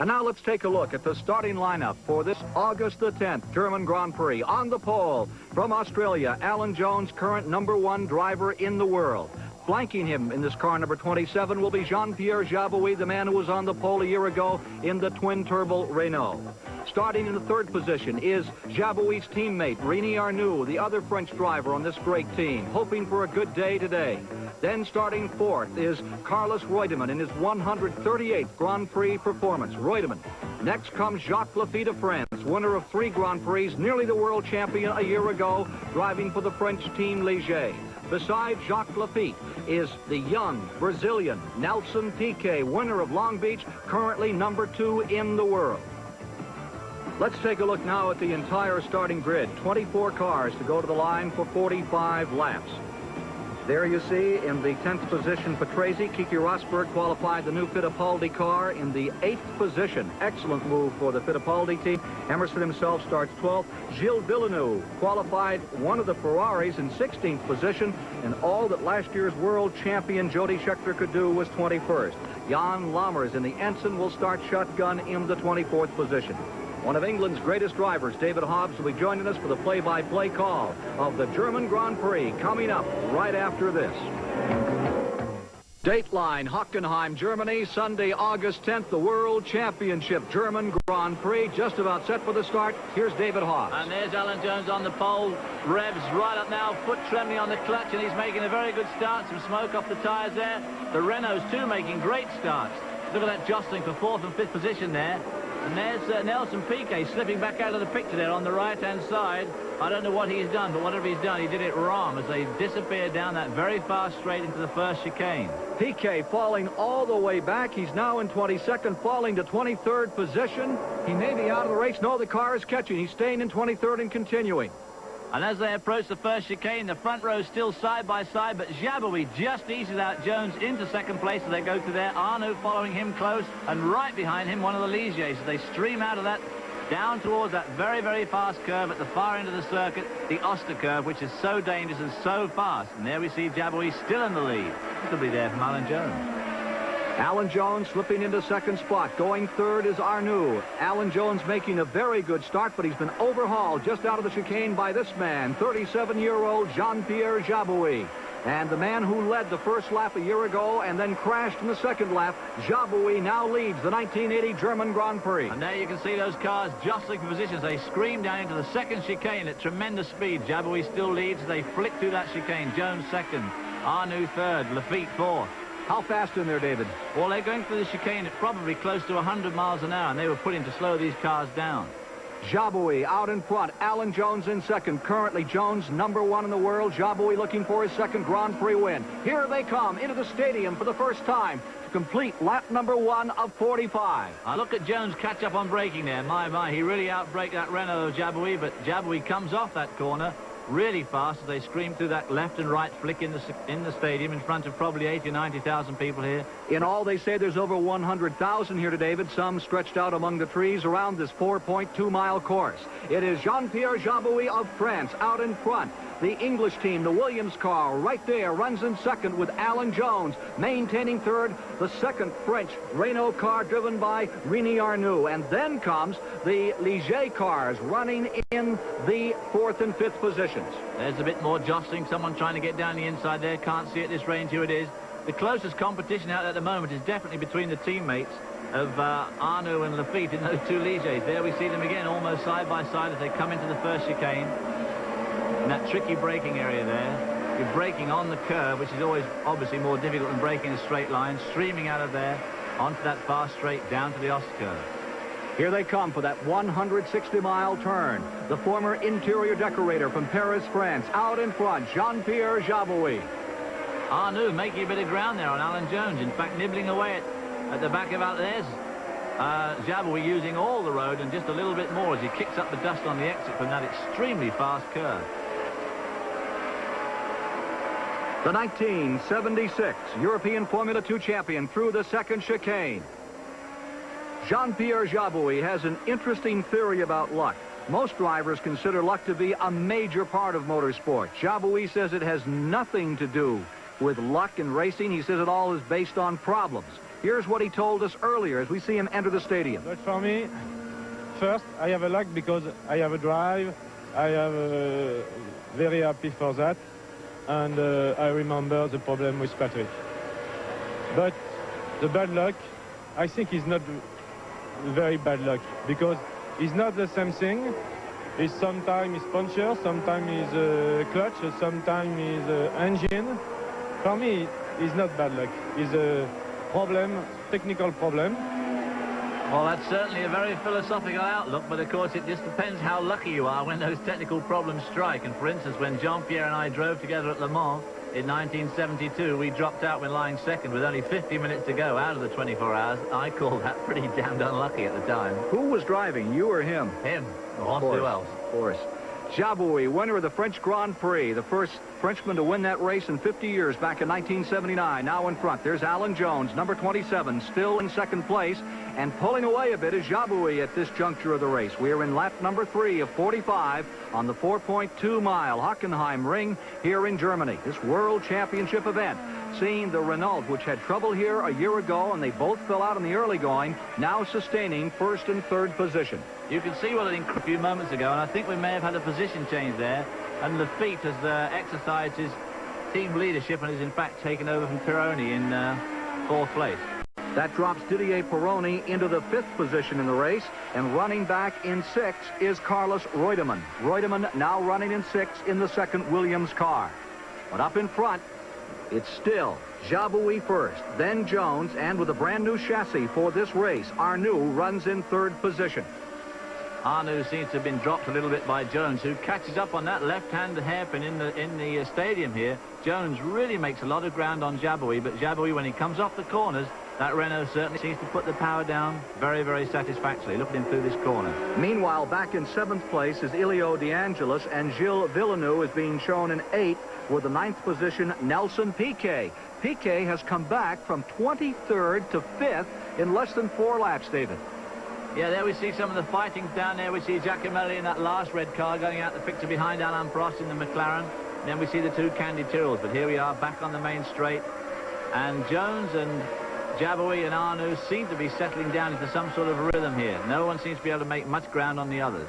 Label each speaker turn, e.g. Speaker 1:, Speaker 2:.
Speaker 1: And now let's take a look at the starting lineup for this August the 10th German Grand Prix. On the pole, from Australia, Alan Jones, current #1 driver in the world. Flanking him in this car, number 27, will be Jean-Pierre Jabouille, the man who was on the pole a year ago in the twin-turbo Renault. Starting in the third position is Jabouille's teammate, Rémi Arnoux, the other French driver on this great team, hoping for a good day today. Then starting fourth is Carlos Reutemann in his 138th Grand Prix performance. Reutemann. Next comes Jacques Lafitte of France, winner of 3 Grand Prix, nearly the world champion a year ago, driving for the French team Ligier. Beside Jacques Lafitte is the young Brazilian Nelson Piquet, winner of Long Beach, currently #2 in the world. Let's take a look now at the entire starting grid. 24 cars to go to the line for 45 laps. There you see in the 10th position, Patrese. Kiki Rosberg qualified the new Fittipaldi car in the 8th position. Excellent move for the Fittipaldi team. Emerson himself starts 12th. Gilles Villeneuve qualified one of the Ferraris in 16th position, and all that last year's world champion Jody Scheckter could do was 21st. Jan Lammers in the Ensign will start shotgun in the 24th position. One of England's greatest drivers, David Hobbs, will be joining us for the play-by-play call of the German Grand Prix coming up right after this. Dateline, Hockenheim, Germany, Sunday, August 10th, the World Championship German Grand Prix, just about set for the start. Here's David Hobbs.
Speaker 2: And there's Alan Jones on the pole. Revs right up now, foot trembling on the clutch, and he's making a very good start. Some smoke off the tyres there. The Renaults, too, making great starts. Look at that jostling for 4th and 5th position there. And there's Nelson Piquet slipping back out of the picture there on the right-hand side. I don't know what he's done, but whatever he's done, he did it wrong as they disappeared down that very fast straight into the first chicane.
Speaker 1: Piquet falling all the way back. He's now in 22nd, falling to 23rd position. He may be out of the race. No, the car is catching. He's staying in 23rd and continuing.
Speaker 2: And as they approach the first chicane, the front row still side by side, but Jabouille just eases out Jones into second place as they go to there. Arnoux following him close, and right behind him, one of the Ligiers. As they stream out of that, down towards that very, very fast curve at the far end of the circuit, the Oster curve, which is so dangerous and so fast. And there we see Jabouille still in the lead. It'll be there from Alan Jones.
Speaker 1: Alan Jones slipping into second spot. Going third is Arnoux. Alan Jones making a very good start, but he's been overhauled just out of the chicane by this man, 37-year-old Jean-Pierre Jabouille. And the man who led the first lap a year ago and then crashed in the second lap, Jabouille now leads the 1980 German Grand Prix.
Speaker 2: And there you can see those cars jostling for positions. They scream down into the second chicane at tremendous speed. Jabouille still leads. They flick through that chicane. Jones second, Arnoux third, Lafitte fourth.
Speaker 1: How fast in there, David?
Speaker 2: Well, they're going through the chicane at probably close to 100 miles an hour, and they were put in to slow these cars down.
Speaker 1: Jabouille out in front. Alan Jones in second. Currently, Jones #1 in the world. Jabouille looking for his second Grand Prix win. Here they come into the stadium for the first time to complete lap #1 of 45.
Speaker 2: I look at Jones catch up on braking there. My, he really outbraked that Renault of Jabouille, but Jabouille comes off that corner really fast as they scream through that left and right flick in the stadium in front of probably 80,000 or 90,000 people here.
Speaker 1: In all, they say there's over 100,000 here to David, some stretched out among the trees around this 4.2-mile course. It is Jean-Pierre Jabouille of France out in front. The English team, the Williams car, right there, runs in second with Alan Jones. Maintaining third, the second French Renault car driven by Rémi Arnoux. And then comes the Ligier cars running in the 4th and 5th positions.
Speaker 2: There's a bit more jostling. Someone trying to get down the inside there. Can't see at this range who it is. The closest competition out at the moment is definitely between the teammates of Arnoux and Lafitte in those 2 Ligiers. There we see them again, almost side by side as they come into the first chicane. In that tricky braking area there, you're braking on the curve, which is always obviously more difficult than braking a straight line, streaming out of there onto that fast straight down to the Oster curve.
Speaker 1: Here they come for that 160-mile turn. The former interior decorator from Paris, France, out in front, Jean-Pierre Jabouille.
Speaker 2: Arnoux making a bit of ground there on Alan Jones, in fact nibbling away at the back of Alvarez. Jabouille using all the road and just a little bit more as he kicks up the dust on the exit from that extremely fast curve. The 1976 European Formula 2 champion through the second chicane. Jean-Pierre Jabouille has an interesting theory about luck. Most drivers consider luck to be a major part of motorsport. Jabouille says it has nothing to do with luck in racing. He says it all is based on problems.
Speaker 1: Here's what he told us earlier as we see him enter the stadium.
Speaker 3: But for me, first, I have a luck because I have a drive. I am very happy for that. And I remember the problem with Patrick. But the bad luck, I think is not very bad luck because it's not the same thing. It's sometimes it's puncture, sometimes it's clutch, sometimes it's engine. For me, it's not bad luck. It's a problem, technical problem.
Speaker 2: Well, that's certainly a very philosophical outlook, but of course it just depends how lucky you are when those technical problems strike. And for instance, when Jean-Pierre and I drove together at Le Mans in 1972, we dropped out when lying second with only 50 minutes to go out of the 24 hours. I call that pretty damned unlucky at the time.
Speaker 1: Who was driving, you or him?
Speaker 2: Him.
Speaker 1: Of
Speaker 2: Who else?
Speaker 1: Of course. Jabouille, winner of the French Grand Prix, the first Frenchman to win that race in 50 years back in 1979. Now in front, there's Alan Jones, number 27, still in second place, and pulling away a bit is Jabouille at this juncture of the race. We are in lap number 3 of 45 on the 4.2-mile Hockenheim Ring here in Germany. This World Championship event, seeing the Renault, which had trouble here a year ago, and they both fell out in the early going, now sustaining first and third position.
Speaker 2: You can see what it increased a few moments ago, and I think we may have had a position change there. And Lafitte has exercised his team leadership and has in fact taken over from Pironi in 4th place.
Speaker 1: That drops Didier Pironi into the 5th position in the race, and running back in 6th is Carlos Reutemann. Reutemann now running in 6th in the second Williams car. But up in front, it's still Jabouille first, then Jones, and with a brand new chassis for this race, Arnoux runs in 3rd position.
Speaker 2: Arnoux seems to have been dropped a little bit by Jones, who catches up on that left-hand hairpin in the stadium here. Jones really makes a lot of ground on Jabouille, but Jabouille, when he comes off the corners, that Renault certainly seems to put the power down very, very satisfactorily. Look at him through this corner.
Speaker 1: Meanwhile, back in 7th place is Elio De Angelis, and Gilles Villeneuve is being shown in 8th with the 9th position, Nelson Piquet. Piquet has come back from 23rd to 5th in less than 4 laps, David.
Speaker 2: Yeah, there we see some of the fighting down there. We see Giacomelli in that last red car going out the picture behind Alain Prost in the McLaren. And then we see the 2 Candy Tyrrells. But here we are back on the main straight. And Jones and Jabouille and Arnoux seem to be settling down into some sort of rhythm here. No one seems to be able to make much ground on the others.